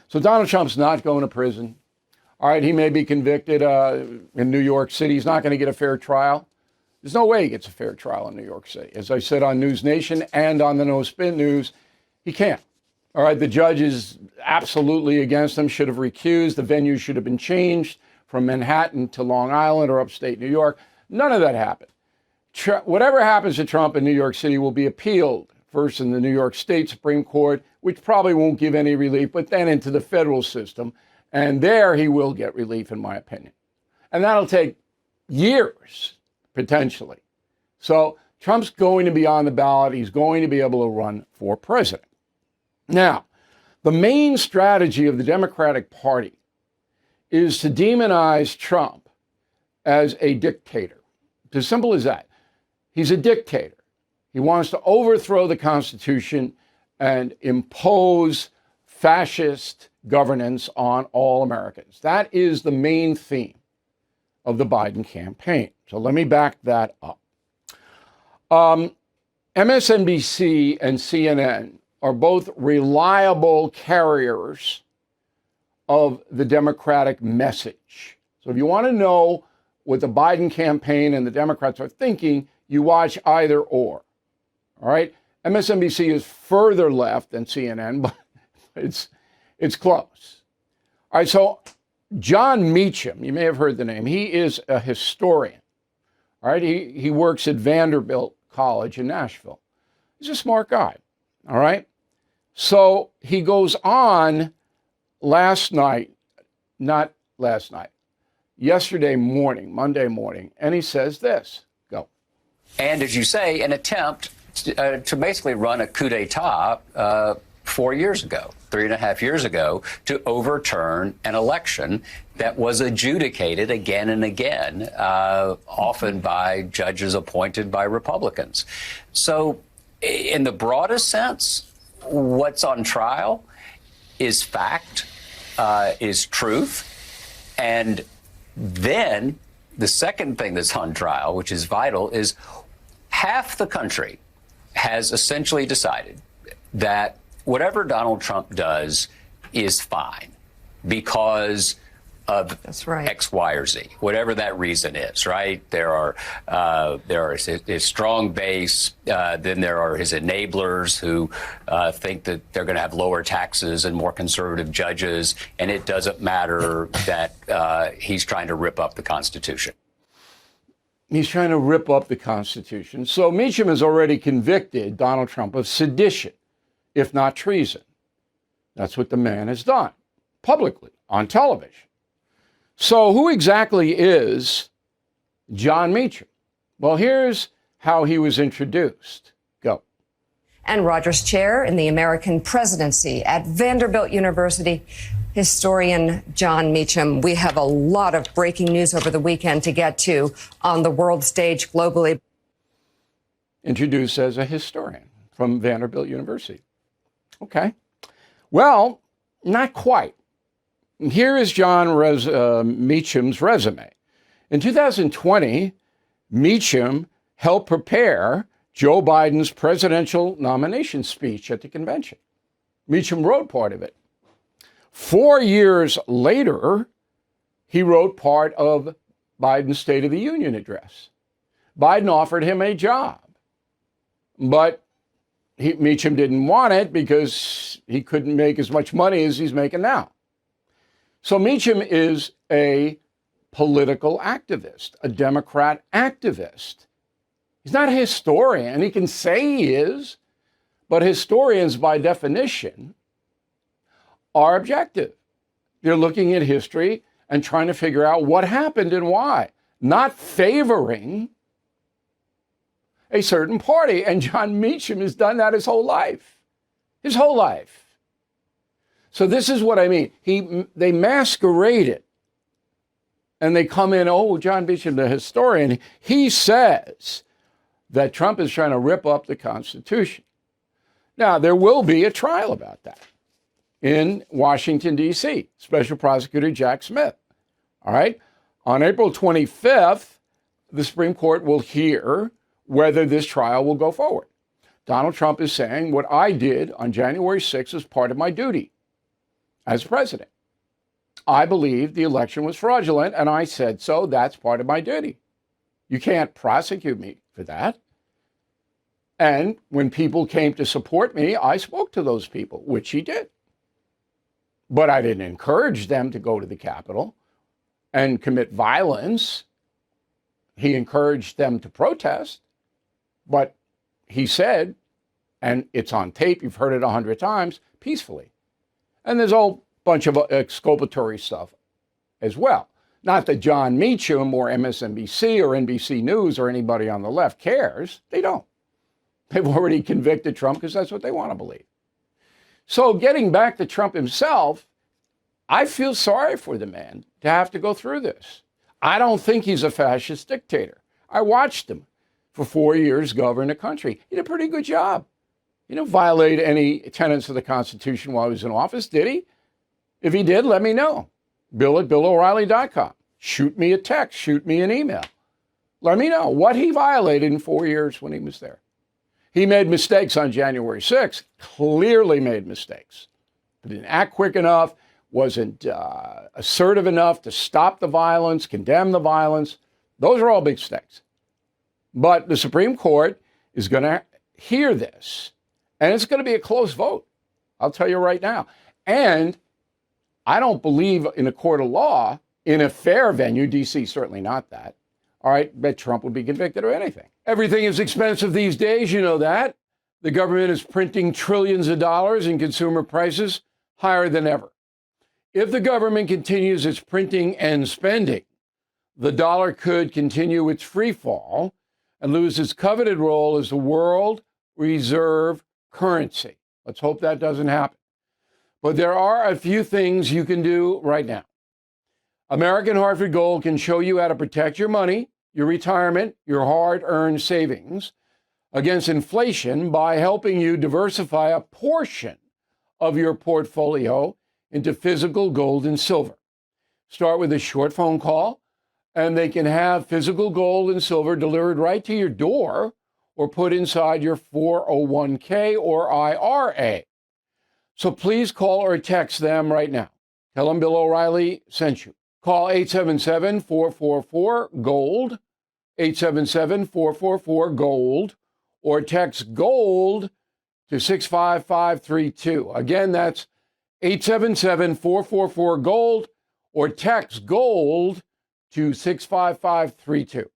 So Donald Trump's not going to prison. All right, he may be convicted in New York City. He's not going to get a fair trial. There's no way he gets a fair trial in New York City. As I said on News Nation and on the No Spin News, he can't. All right, the judge is absolutely against him, should have recused. The venue should have been changed from Manhattan to Long Island or upstate New York. None of that happened. Whatever happens to Trump in New York City will be appealed, first in the New York State Supreme Court, which probably won't give any relief, but then into the federal system. And there he will get relief, in my opinion. And that'll take years, potentially. So Trump's going to be on the ballot. He's going to be able to run for president. Now, the main strategy of the Democratic Party is to demonize Trump as a dictator. It's as simple as that. He's a dictator. He wants to overthrow the Constitution and impose fascist governance on all Americans. That is the main theme of the Biden campaign. So let me back that up. MSNBC and CNN are both reliable carriers of the Democratic message. So if you want to know what the Biden campaign and the Democrats are thinking, you watch either or. All right? MSNBC is further left than CNN, but it's close. All right, so John Meacham, you may have heard the name. He is a historian. All right, he works at Vanderbilt College in Nashville. He's a smart guy. All right. So he goes on yesterday morning, Monday morning, and he says this. Go. And as you say, an attempt to basically run a coup d'etat 4 years ago, 3.5 years ago, to overturn an election that was adjudicated again and again, often by judges appointed by Republicans. So in the broadest sense, what's on trial is fact, is truth. And then the second thing that's on trial, which is vital, is half the country has essentially decided that whatever Donald Trump does is fine because of X, Y, or Z, whatever that reason is, right? There is his strong base, then there are his enablers who think that they're going to have lower taxes and more conservative judges, and it doesn't matter that he's trying to rip up the Constitution. He's trying to rip up the Constitution. So Meacham has already convicted Donald Trump of sedition, if not treason. That's what the man has done, publicly, on television. So who exactly is John Meacham? Well, here's how he was introduced. Go. And Rogers Chair in the American Presidency at Vanderbilt University, historian John Meacham. We have a lot of breaking news over the weekend to get to on the world stage globally. Introduced as a historian from Vanderbilt University. Okay. Well, not quite. Here is John Meacham's resume. In 2020, Meacham helped prepare Joe Biden's presidential nomination speech at the convention. Meacham wrote part of it. 4 years later, he wrote part of Biden's State of the Union address. Biden offered him a job, but Meacham didn't want it because he couldn't make as much money as he's making now. So Meacham is a political activist, a Democrat activist. He's not a historian. He can say he is, but historians, by definition, are objective. They're looking at history and trying to figure out what happened and why, not favoring a certain party. And John Meacham has done that his whole life. His whole life. So this is what I mean. They masquerade it. And they come in, oh, John Meacham, the historian, he says that Trump is trying to rip up the Constitution. Now, there will be a trial about that in Washington, D.C., Special Prosecutor Jack Smith. All right? On April 25th, the Supreme Court will hear whether this trial will go forward. Donald Trump is saying what I did on January 6th is part of my duty. as president. I believe the election was fraudulent, and I said so. That's part of my duty. You can't prosecute me for that. And when people came to support me, I spoke to those people, which he did. But I didn't encourage them to go to the Capitol and commit violence. He encouraged them to protest. But he said, and it's on tape, you've heard it 100 times, peacefully. And there's a whole bunch of exculpatory stuff as well. Not that John Meacham or MSNBC or NBC News or anybody on the left cares. They don't. They've already convicted Trump because that's what they want to believe. So getting back to Trump himself, I feel sorry for the man to have to go through this. I don't think he's a fascist dictator. I watched him for 4 years govern a country. He did a pretty good job. He didn't violate any tenets of the Constitution while he was in office, did he? If he did, let me know. Bill@BillO'Reilly.com. Shoot me a text, shoot me an email. Let me know what he violated in 4 years when he was there. He made mistakes on January 6th, clearly made mistakes. Didn't act quick enough, wasn't assertive enough to stop the violence, condemn the violence. Those are all big mistakes. But the Supreme Court is going to hear this, and it's going to be a close vote. I'll tell you right now. And I don't believe in a court of law, in a fair venue, D.C. certainly not that. All right, bet Trump would be convicted of anything. Everything is expensive these days, you know that. The government is printing trillions of dollars and consumer prices higher than ever. If the government continues its printing and spending, the dollar could continue its free fall and lose its coveted role as the world reserve currency. Let's hope that doesn't happen. But there are a few things you can do right now. American Hartford Gold can show you how to protect your money, your retirement, your hard-earned savings against inflation by helping you diversify a portion of your portfolio into physical gold and silver. Start with a short phone call, and they can have physical gold and silver delivered right to your door or put inside your 401k or IRA. So please call or text them right now. Tell them Bill O'Reilly sent you. Call 877-444-GOLD, 877-444-GOLD, or text GOLD to 65532. Again, that's 877-444-GOLD, or text GOLD to 65532.